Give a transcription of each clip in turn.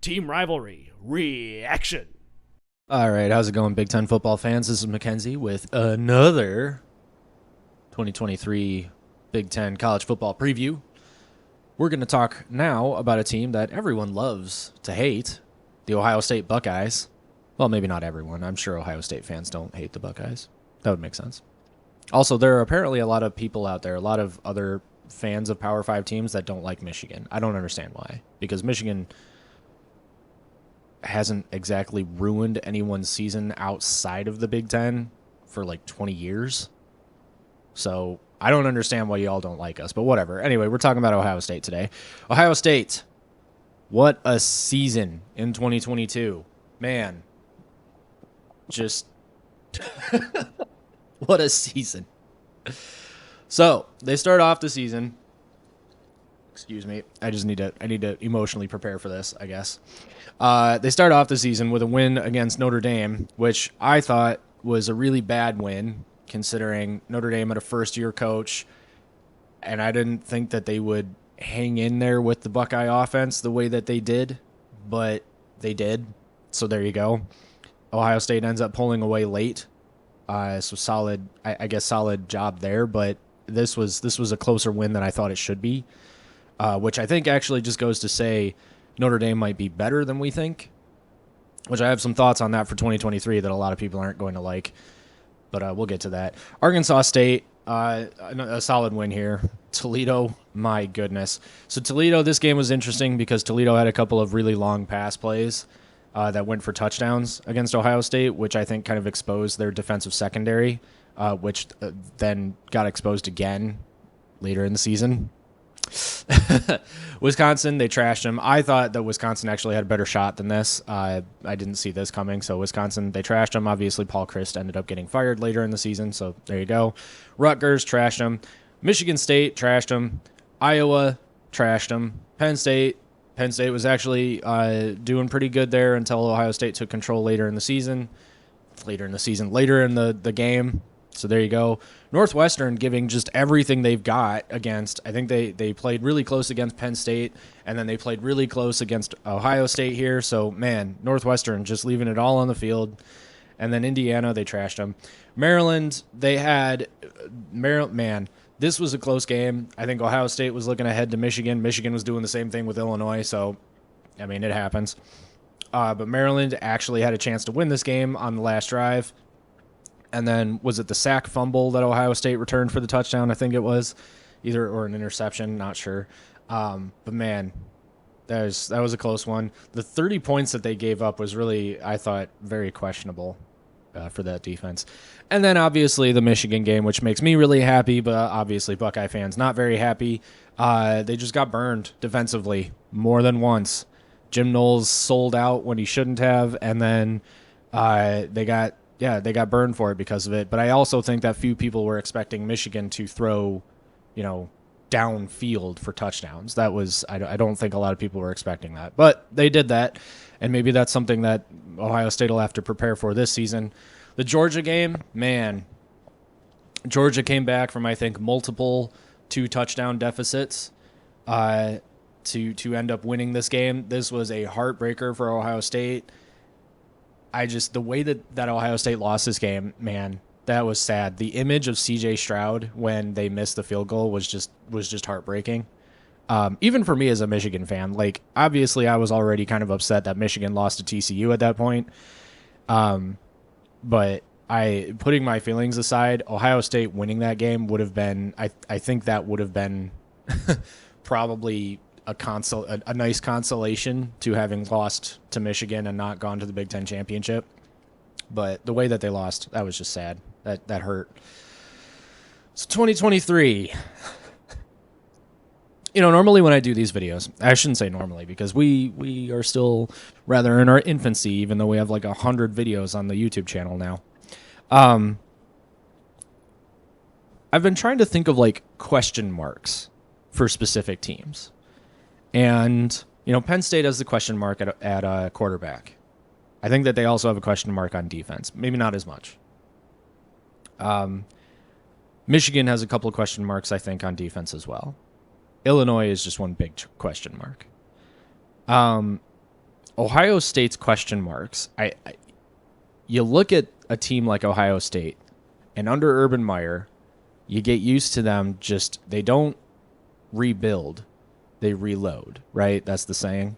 Team Rivalry Reaction. All right, how's it going, Big Ten football fans? This is Mackenzie with another 2023 Big Ten college football preview. We're going to talk now about a team that everyone loves to hate, the Ohio State Buckeyes. Well, maybe not everyone. I'm sure Ohio State fans don't hate the Buckeyes. That would make sense. Also, there are apparently a lot of people out there, a lot of other fans of Power 5 teams that don't like Michigan. I don't understand why, because Michigan hasn't exactly ruined anyone's season outside of the Big Ten for like 20 years. So I don't understand why y'all don't like us, but whatever. Anyway, we're talking about Ohio State today. Ohio State, what a season in 2022. Man, just what a season. So they start off the season. Excuse me. I need to emotionally prepare for this, I guess. They start off the season with a win against Notre Dame, which I thought was a really bad win, considering Notre Dame had a first-year coach, and I didn't think that they would hang in there with the Buckeye offense the way that they did, but they did. So there you go. Ohio State ends up pulling away late. So solid, I guess solid job there, but this was a closer win than I thought it should be. Which I think actually just goes to say Notre Dame might be better than we think, which I have some thoughts on that for 2023 that a lot of people aren't going to like, but we'll get to that. Arkansas State, a solid win here. Toledo, my goodness. So Toledo, this game was interesting because Toledo had a couple of really long pass plays that went for touchdowns against Ohio State, which I think kind of exposed their defensive secondary, which then got exposed again later in the season. Wisconsin, they trashed them. I thought that Wisconsin actually had a better shot than this. I didn't see this coming. So Wisconsin, they trashed them. Obviously, Paul Chryst ended up getting fired later in the season. So there you go. Rutgers trashed them. Michigan State trashed them. Iowa trashed them. Penn State was actually doing pretty good there until Ohio State took control later in the season. Later in the game. So there you go. Northwestern giving just everything they've got against, I think they played really close against Penn State, and then they played really close against Ohio State here. So, man, Northwestern just leaving it all on the field. And then Indiana, they trashed them. Maryland, man, this was a close game. I think Ohio State was looking ahead to Michigan. Michigan was doing the same thing with Illinois. So, I mean, it happens. But Maryland actually had a chance to win this game on the last drive. And then was it the sack fumble that Ohio State returned for the touchdown? I think it was or an interception, not sure. But man, that was a close one. The 30 points that they gave up was really, I thought, very questionable for that defense. And then obviously the Michigan game, which makes me really happy, but obviously Buckeye fans not very happy. They just got burned defensively more than once. Jim Knowles sold out when he shouldn't have, and then they got burned for it because of it. But I also think that few people were expecting Michigan to throw, downfield for touchdowns. That was, I don't think a lot of people were expecting that. But they did that, and maybe that's something that Ohio State will have to prepare for this season. The Georgia game, man, Georgia came back from, I think, multiple 2-touchdown deficits to end up winning this game. This was a heartbreaker for Ohio State. The way that Ohio State lost this game, man, that was sad. The image of C.J. Stroud when they missed the field goal was just heartbreaking. Even for me as a Michigan fan, like obviously I was already kind of upset that Michigan lost to TCU at that point. But putting my feelings aside, Ohio State winning that game would have been, I think that would have been probably a nice consolation to having lost to Michigan and not gone to the Big Ten championship. But the way that they lost, that was just sad. That hurt. So 2023. Normally when I do these videos, I shouldn't say normally because we are still rather in our infancy, even though we have like 100 videos on the YouTube channel now. I've been trying to think of like question marks for specific teams. And, Penn State has the question mark at quarterback. I think that they also have a question mark on defense. Maybe not as much. Michigan has a couple of question marks, I think, on defense as well. Illinois is just one big question mark. Ohio State's question marks. You look at a team like Ohio State, and under Urban Meyer, you get used to them. Just they don't rebuild, they reload. Right? That's the saying.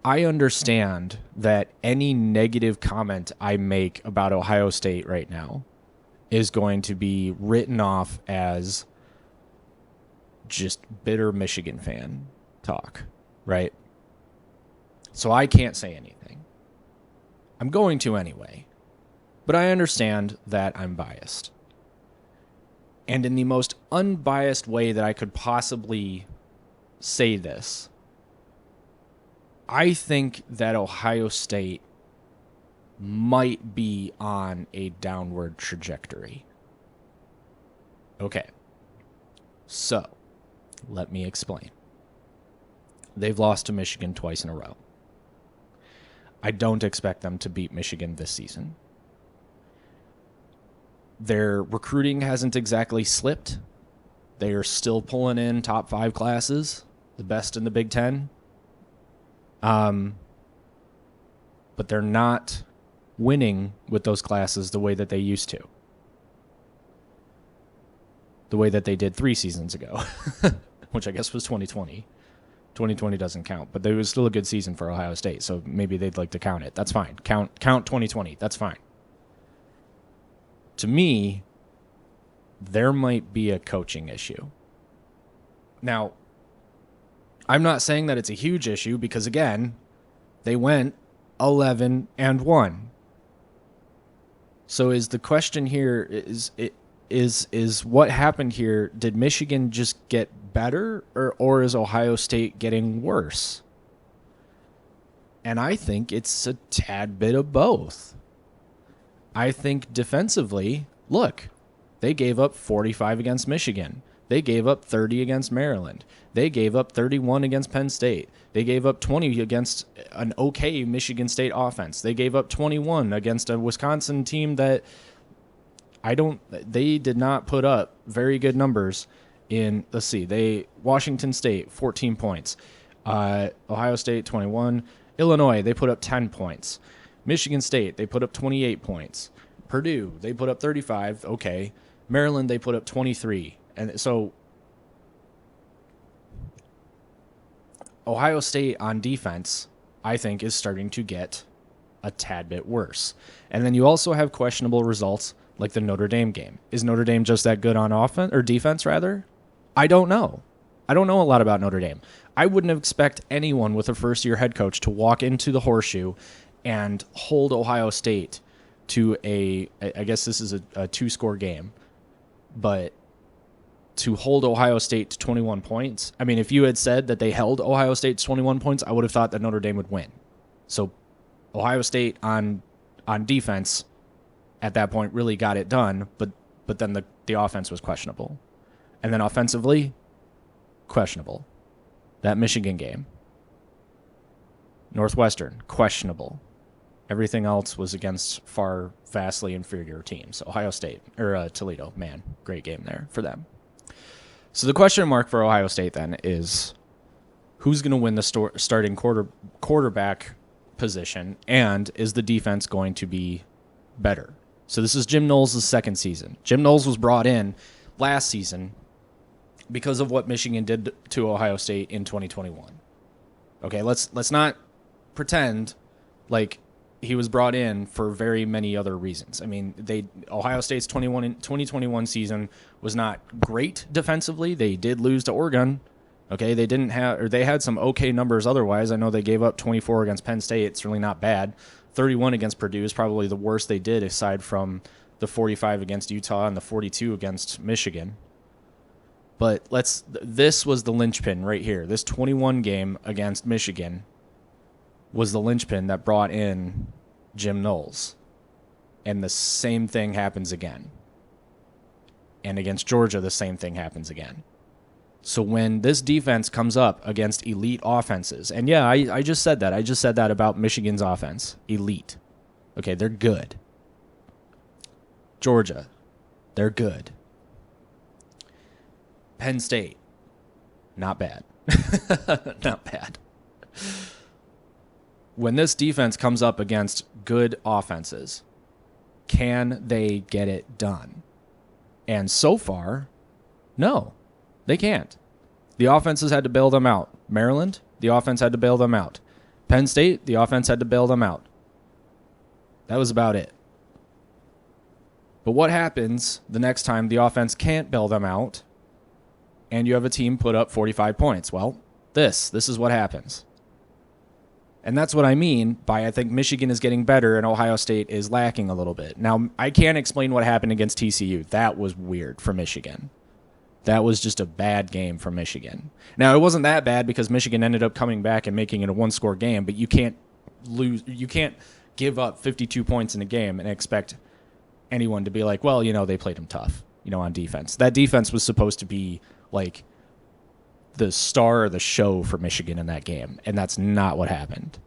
I understand that any negative comment I make about Ohio State right now is going to be written off as just bitter Michigan fan talk, right? So I can't say anything. I'm going to anyway, but I understand that I'm biased. And in the most unbiased way that I could possibly say this, I think that Ohio State might be on a downward trajectory. Okay. So, let me explain. They've lost to Michigan twice in a row. I don't expect them to beat Michigan this season. Their recruiting hasn't exactly slipped. They are still pulling in top 5 classes, the best in the Big Ten. But they're not winning with those classes the way that they used to. The way that they did 3 seasons ago, which I guess was 2020. 2020 doesn't count, but it was still a good season for Ohio State, so maybe they'd like to count it. That's fine. Count 2020. That's fine. To me, there might be a coaching issue. Now, I'm not saying that it's a huge issue because, again, they went 11-1. So is the question here is what happened here? Did Michigan just get better or is Ohio State getting worse? And I think it's a tad bit of both. I think defensively, look, they gave up 45 against Michigan. They gave up 30 against Maryland. They gave up 31 against Penn State. They gave up 20 against an okay Michigan State offense. They gave up 21 against a Wisconsin team that they did not put up very good numbers in, let's see, Washington State, 14 points. Ohio State, 21. Illinois, they put up 10 points. Michigan State, they put up 28 points. Purdue, they put up 35. Okay. Maryland, they put up 23. And so Ohio State on defense, I think, is starting to get a tad bit worse. And then you also have questionable results like the Notre Dame game. Is Notre Dame just that good on offense or defense rather? I don't know. I don't know a lot about Notre Dame. I wouldn't expect anyone with a first-year head coach to walk into the Horseshoe and hold Ohio State to I guess this is a 2-score game, but to hold Ohio State to 21 points. I mean, if you had said that they held Ohio State to 21 points, I would have thought that Notre Dame would win. So Ohio State on defense at that point really got it done, but then the offense was questionable. And then offensively, questionable. That Michigan game. Northwestern, questionable. Everything else was against far vastly inferior teams. Ohio State, or Toledo, man, great game there for them. So the question mark for Ohio State then is who's going to win the starting quarterback position, and is the defense going to be better? So this is Jim Knowles' second season. Jim Knowles was brought in last season because of what Michigan did to Ohio State in 2021. Okay, let's not pretend like he was brought in for very many other reasons. I mean, Ohio State's 2021 season was not great defensively. They did lose to Oregon. Okay, they had some okay numbers otherwise. I know they gave up 24 against Penn State. It's really not bad. 31 against Purdue is probably the worst they did aside from the 45 against Utah and the 42 against Michigan. But this was the linchpin right here. This 21 game against Michigan was the linchpin that brought in Jim Knowles. And the same thing happens again. And against Georgia, the same thing happens again. So when this defense comes up against elite offenses, and yeah, I just said that. I just said that about Michigan's offense. Elite. Okay, they're good. Georgia, they're good. Penn State, not bad. Not bad. When this defense comes up against good offenses, can they get it done? And so far, no, they can't. The offenses had to bail them out. Maryland, the offense had to bail them out. Penn State, the offense had to bail them out. That was about it. But what happens the next time the offense can't bail them out and you have a team put up 45 points? Well, this is what happens. And that's what I mean by I think Michigan is getting better and Ohio State is lacking a little bit. Now, I can't explain what happened against TCU. That was weird for Michigan. That was just a bad game for Michigan. Now, it wasn't that bad because Michigan ended up coming back and making it a one-score game, but you can't give up 52 points in a game and expect anyone to be like, well, they played them tough, on defense. That defense was supposed to be like the star of the show for Michigan in that game, and that's not what happened.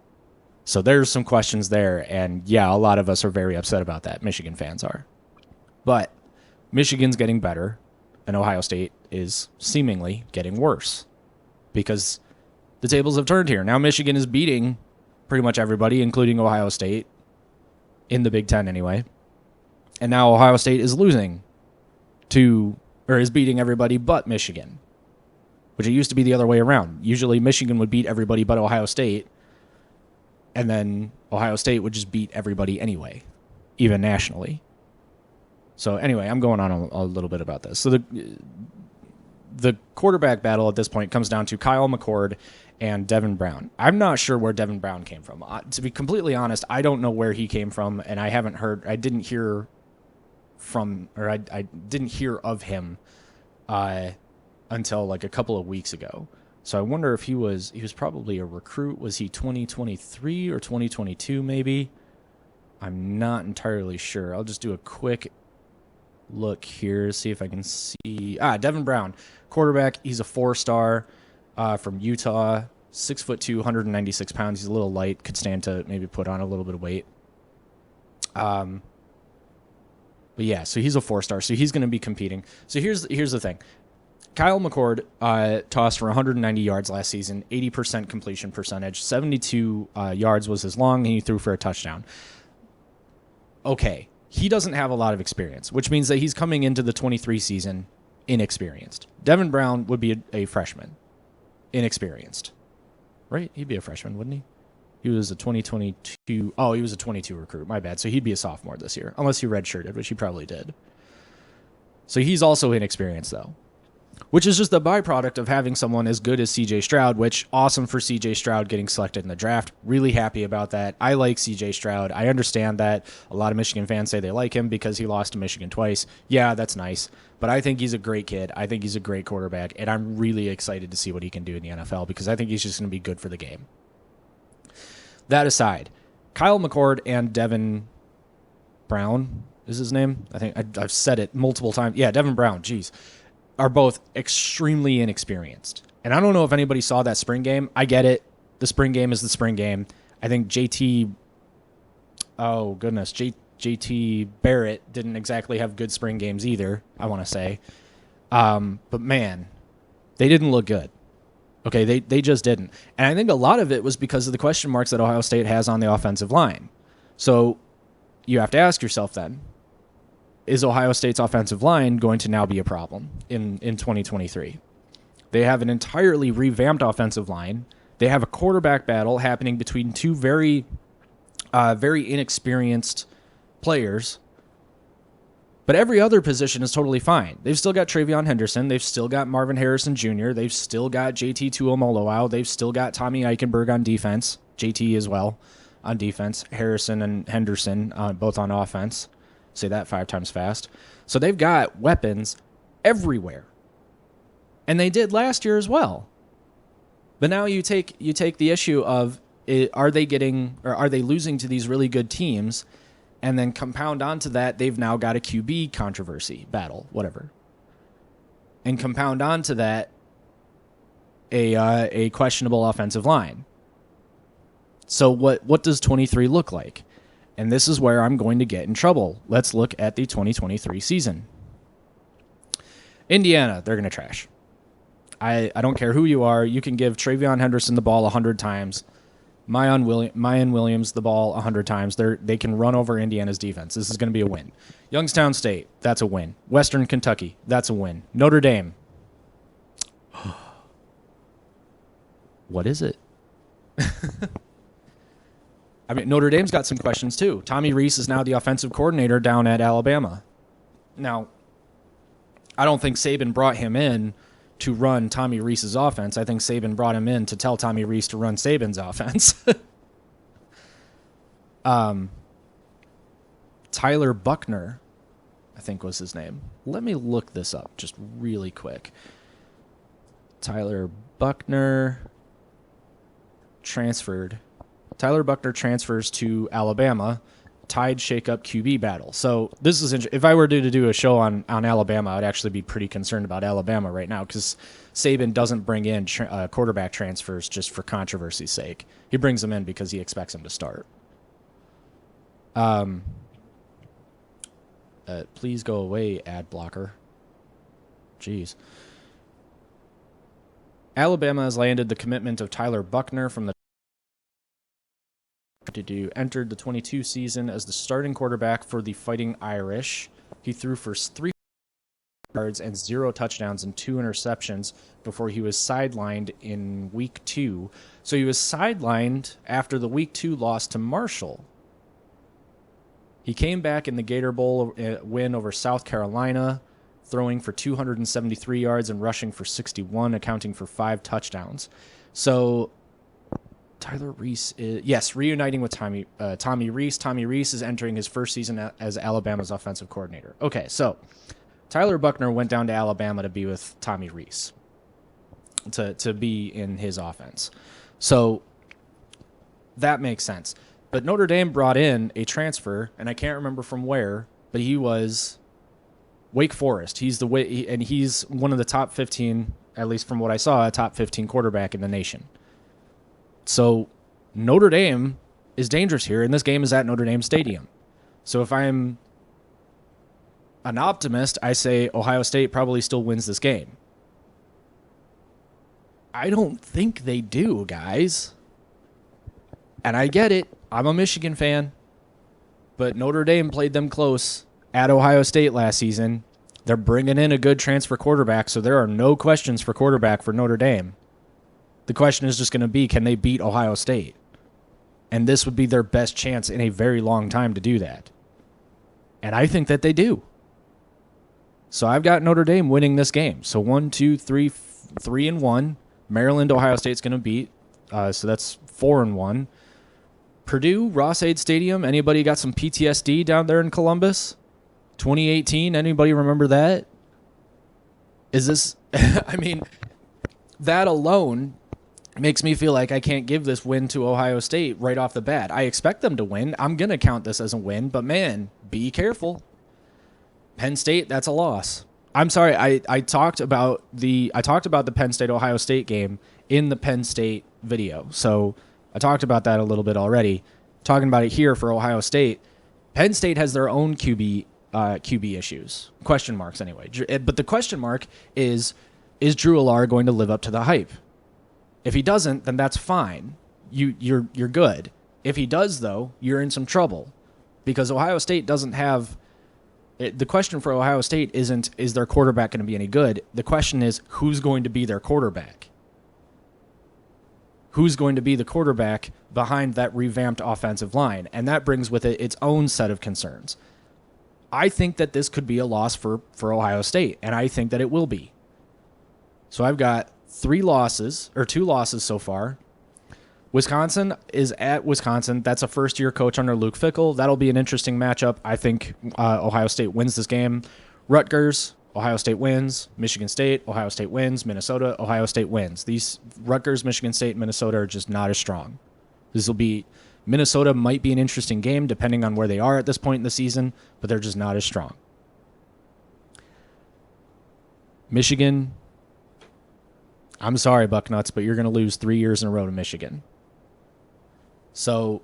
So there's some questions there, and yeah, a lot of us are very upset about that. Michigan fans are. But Michigan's getting better, and Ohio State is seemingly getting worse because the tables have turned here. Now Michigan is beating pretty much everybody, including Ohio State, in the Big Ten anyway. And now Ohio State is losing is beating everybody but Michigan, which it used to be the other way around. Usually Michigan would beat everybody but Ohio State, and then Ohio State would just beat everybody anyway, even nationally. So anyway, I'm going on a little bit about this. So the quarterback battle at this point comes down to Kyle McCord and Devin Brown. I'm not sure where Devin Brown came from. To be completely honest, I don't know where he came from, and I didn't hear of him until like a couple of weeks ago. So I wonder if he was probably a recruit. Was he 2023 or 2022 maybe? I'm not entirely sure. I'll just do a quick look here, see if I can see. Devin Brown, quarterback. He's a 4-star from Utah, 6'2", 196 pounds. He's a little light, could stand to maybe put on a little bit of weight. But yeah, so he's a 4-star, so he's going to be competing. So here's the thing. Kyle McCord tossed for 190 yards last season, 80% completion percentage, 72 yards was his long, and he threw for a touchdown. Okay, he doesn't have a lot of experience, which means that he's coming into the 23 season inexperienced. Devin Brown would be a freshman, inexperienced. Right? He'd be a freshman, wouldn't he? He was a 2022. Oh, he was a 22 recruit. My bad. So he'd be a sophomore this year, unless he redshirted, which he probably did. So he's also inexperienced, though, which is just the byproduct of having someone as good as C.J. Stroud, which awesome for C.J. Stroud getting selected in the draft. Really happy about that. I like C.J. Stroud. I understand that a lot of Michigan fans say they like him because he lost to Michigan twice. Yeah, that's nice. But I think he's a great kid. I think he's a great quarterback, and I'm really excited to see what he can do in the NFL because I think he's just going to be good for the game. That aside, Kyle McCord and Devin Brown is his name. I think I've said it multiple times. Yeah, Devin Brown, geez, are both extremely inexperienced. And I don't know if anybody saw that spring game. I get it. The spring game is the spring game. I think JT Barrett didn't exactly have good spring games either, I want to say. But man, they didn't look good. Okay, they just didn't. And I think a lot of it was because of the question marks that Ohio State has on the offensive line. So you have to ask yourself then, is Ohio State's offensive line going to now be a problem in 2023? They have an entirely revamped offensive line. They have a quarterback battle happening between two very inexperienced players. But every other position is totally fine. They've still got Travion Henderson. They've still got Marvin Harrison Jr. They've still got JT Tuimoloau. They've still got Tommy Eichenberg on defense. JT as well on defense. Harrison and Henderson both on offense. Say that 5 times fast. So they've got weapons everywhere. And they did last year as well. But now you take the issue of are they losing to these really good teams? And then compound onto that, they've now got a QB controversy, battle, whatever. And compound onto that a questionable offensive line. So what does 23 look like? And this is where I'm going to get in trouble. Let's look at the 2023 season. Indiana, they're going to trash. I don't care who you are. You can give Travion Henderson the ball 100 times. Mayan Williams the ball 100 times. They can run over Indiana's defense. This is going to be a win. Youngstown State, that's a win. Western Kentucky, that's a win. Notre Dame. What is it? I mean, Notre Dame's got some questions too. Tommy Rees is now the offensive coordinator down at Alabama. Now, I don't think Saban brought him in to run Tommy Rees's offense. I think Saban brought him in to tell Tommy Rees to run Saban's offense. Tyler Buckner, I think was his name. Let me look this up just really quick. Tyler Buckner transfers to Alabama. Tide shake-up QB battle. So this is if I were to do a show on Alabama, I'd actually be pretty concerned about Alabama right now because Saban doesn't bring in quarterback transfers just for controversy's sake. He brings them in because he expects them to start. Please go away, ad blocker. Jeez. Alabama has landed the commitment of Tyler Buckner from the entered the 22 season as the starting quarterback for the Fighting Irish. He threw for 3 yards and 0 touchdowns and 2 interceptions before he was sidelined in week 2. So he was sidelined after the week 2 loss to Marshall. He came back in the Gator Bowl win over South Carolina, throwing for 273 yards and rushing for 61, accounting for 5 touchdowns. So Tyler Rees is, reuniting with Tommy Rees. Tommy Rees is entering his first season as Alabama's offensive coordinator. Okay, so Tyler Buckner went down to Alabama to be with Tommy Rees, to be in his offense. So that makes sense. But Notre Dame brought in a transfer, and I can't remember from where, but he was Wake Forest. He's one of the top 15, at least from what I saw, a top 15 quarterback in the nation. So Notre Dame is dangerous here, and this game is at Notre Dame Stadium. So if I'm an optimist, I say Ohio State probably still wins this game. I don't think they do, guys. And I get it. I'm a Michigan fan. But Notre Dame played them close at Ohio State last season. They're bringing in a good transfer quarterback, so there are no questions for quarterback for Notre Dame. The question is just going to be, can they beat Ohio State? And this would be their best chance in a very long time to do that. And I think that they do. So I've got Notre Dame winning this game. So 1, 2, 3, 3-1. Maryland, Ohio State's going to beat. So that's 4-1. Purdue, Ross-Ade Stadium. Anybody got some PTSD down there in Columbus? 2018, anybody remember that? Is this, I mean, that alone makes me feel like I can't give this win to Ohio State right off the bat. I expect them to win. I'm going to count this as a win, but man, be careful. Penn State, that's a loss. I'm sorry, I talked about the Penn State Ohio State game in the Penn State video. So I talked about that a little bit already. Talking about it here for Ohio State. Penn State has their own QB issues. Question marks anyway. But the question mark is Drew Allar going to live up to the hype? If he doesn't, then that's fine. You're good. If he does, though, you're in some trouble because Ohio State doesn't have. The question for Ohio State isn't, is their quarterback going to be any good? The question is, who's going to be their quarterback? Who's going to be the quarterback behind that revamped offensive line? And that brings with it its own set of concerns. I think that this could be a loss for Ohio State, and I think that it will be. So I've got 2 losses so far. Wisconsin is at Wisconsin. That's a first-year coach under Luke Fickell. That'll be an interesting matchup. I think Ohio State wins this game. Rutgers, Ohio State wins. Michigan State, Ohio State wins. Minnesota, Ohio State wins. These Rutgers, Michigan State, Minnesota are just not as strong. Minnesota might be an interesting game depending on where they are at this point in the season, but they're just not as strong. Michigan, I'm sorry, Bucknuts, but you're going to lose 3 years in a row to Michigan. So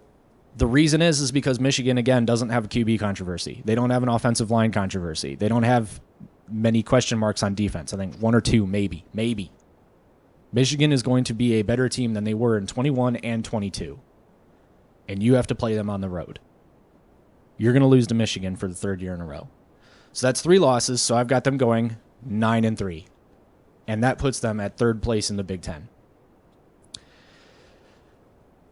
the reason is because Michigan, again, doesn't have a QB controversy. They don't have an offensive line controversy. They don't have many question marks on defense. I think 1 or 2, maybe. Michigan is going to be a better team than they were in 21 and 22. And you have to play them on the road. You're going to lose to Michigan for the third year in a row. So that's 3 losses, so I've got them going 9-3. And that puts them at third place in the Big Ten.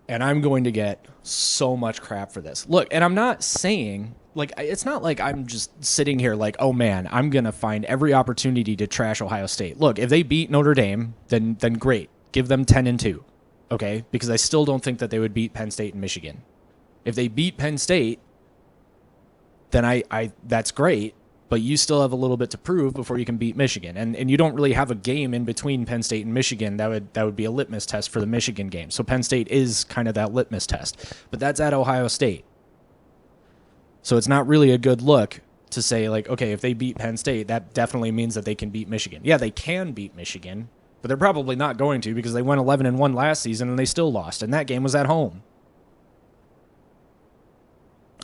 And I'm going to get so much crap for this. Look, and I'm not saying, like, it's not like I'm just sitting here like, oh man, I'm going to find every opportunity to trash Ohio State. Look, if they beat Notre Dame, then great. Give them 10-2, okay? Because I still don't think that they would beat Penn State and Michigan. If they beat Penn State, then I that's great, but you still have a little bit to prove before you can beat Michigan. And you don't really have a game in between Penn State and Michigan. That would be a litmus test for the Michigan game. So Penn State is kind of that litmus test. But that's at Ohio State. So it's not really a good look to say, like, okay, if they beat Penn State, that definitely means that they can beat Michigan. Yeah, they can beat Michigan, but they're probably not going to because they went 11-1 last season and they still lost. And that game was at home.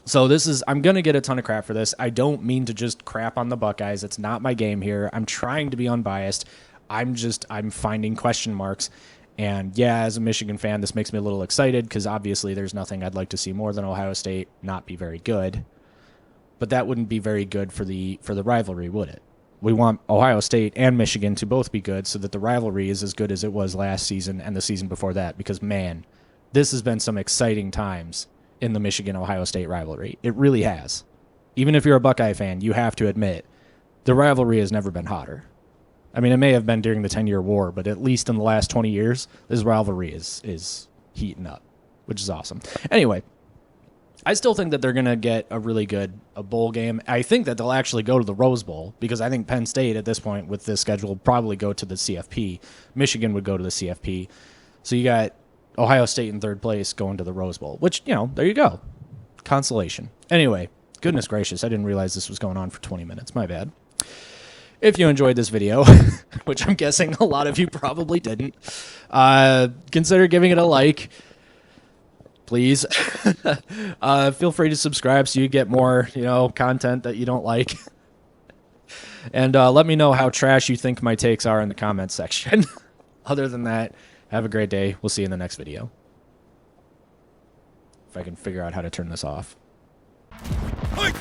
So I'm going to get a ton of crap for this. I don't mean to just crap on the Buckeyes. It's not my game here. I'm trying to be unbiased. I'm finding question marks. And yeah, as a Michigan fan, this makes me a little excited because obviously there's nothing I'd like to see more than Ohio State not be very good. But that wouldn't be very good for the rivalry, would it? We want Ohio State and Michigan to both be good so that the rivalry is as good as it was last season and the season before that. Because, man, this has been some exciting times in the Michigan-Ohio State rivalry. It really has. Even if you're a Buckeye fan, you have to admit the rivalry has never been hotter. I mean, it may have been during the 10-year war, but at least in the last 20 years, this rivalry is heating up, which is awesome. Anyway, I still think that they're going to get a really good bowl game. I think that they'll actually go to the Rose Bowl because I think Penn State at this point with this schedule will probably go to the CFP. Michigan would go to the CFP. So you got Ohio State in third place going to the Rose Bowl, which, there you go. Consolation. Anyway, goodness gracious, I didn't realize this was going on for 20 minutes. My bad. If you enjoyed this video, which I'm guessing a lot of you probably didn't, consider giving it a like, please. Feel free to subscribe so you get more, content that you don't like. And let me know how trash you think my takes are in the comments section. Other than that, have a great day. We'll see you in the next video. If I can figure out how to turn this off. Hey!